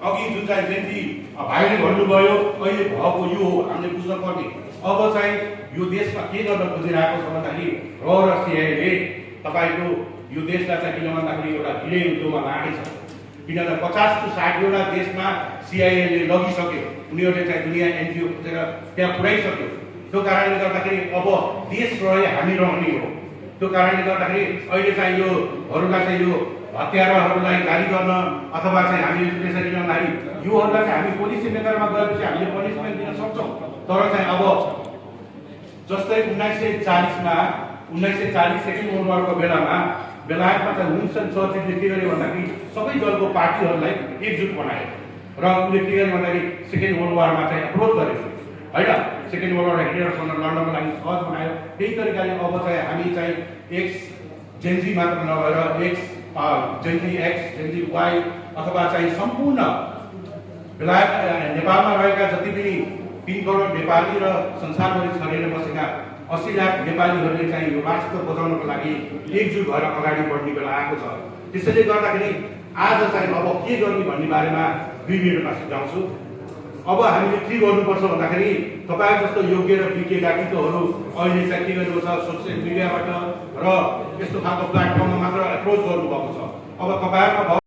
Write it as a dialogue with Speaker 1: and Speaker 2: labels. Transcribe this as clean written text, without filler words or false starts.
Speaker 1: अघि जुन चाहिँ जेन्जी भाइले भन्नुभयो अहिले भएको यो हो हामीले बुझ्न पर्ने। अब चाहिँ यो देशमा के गर्न खोजिरहेको छ भन्दाखेरि र सिआइएले तपाईँको यो देशलाई चाहिँ किन भन्दाखेरि एउटा भिले युद्धमा लागेछ। किनभने 50 to 60 वटा देशमा सिआइएले लगिसक्यो, उनीहरूले चाहिँ दुनियाँ एनजिओ खोजेर त्यहाँ पुर्याइसक्यो। त्यो कारणले गर्दाखेरि अब देश रहे हामी रहने हो। त्यो कारणले गर्दाखेरि अहिले चाहिँ योहरूलाई चाहिँ यो हत्याराहरूलाई गाली गर्न अथवा चाहिँ हामीले त्यसरी गर्दाखेरि योहरूलाई चाहिँ हामी पुलिस मेकरमा गएपछि हामीले पनिसमेन्ट दिन सक्छौँ। तर चाहिँ अब जस्तै 1940 सेकेन्ड वर्ल्ड वारको बेलामा बेलायतमा चाहिँ विन्स्टन चर्चिलले के गर्यो भन्दाखेरि सबै दलको पार्टीहरूलाई एकजुट बनायो र उसले के गर्यो भन्दाखेरि सेकेन्ड वर्ल्ड वारमा चाहिँ अप्रोच गरेको होइन। सेकेन्ड वर्ल्ड वार हिटलरसँग लड्नको लागि सहज बनायो। त्यही तरिकाले अब चाहिँ हामी चाहिँ एक्स जेन्जी मात्र नभएर जेन्जी एक्स जेन्जी वाई अथवा चाहिँ सम्पूर्ण बेलायत नेपालमा रहेका जति पनि 3 करोड नेपाली र संसारभरि छरेर बसेका 80 लाख नेपालीहरूले चाहिँ यो राष्ट्र बचाउनको लागि एकजुट भएर अगाडि बढ्ने बेला आएको छ। त्यसैले गर्दाखेरि आज चाहिँ अब के गर्ने भन्ने बारेमा 2 मिनटमा सुझाउँछु। अब हामीले के गर्नुपर्छ भन्दाखेरि तपाईँ जस्तो योग्य र विज्ञ व्यक्तित्वहरू अहिले चाहिँ के गर्नु छ सोसियल मिडियाबाट र यस्तो खालको प्लेटफर्ममा मात्र एप्रोच गर्नुभएको छ। अब तपाईँहरूमा